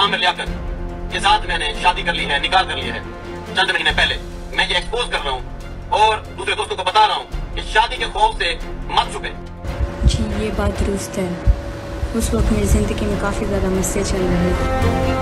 आमिर लियाकत के साथ मैंने शादी कर ली है, निकाह कर लिया है चंद महीने पहले। मैं ये एक्सपोज कर रहा हूँ और दूसरे दोस्तों को बता रहा हूँ कि शादी के खौफ से मत छुपे। जी ये बात दुरुस्त है। उस वक्त मेरी जिंदगी में काफी ज्यादा मसले चल रहे थे।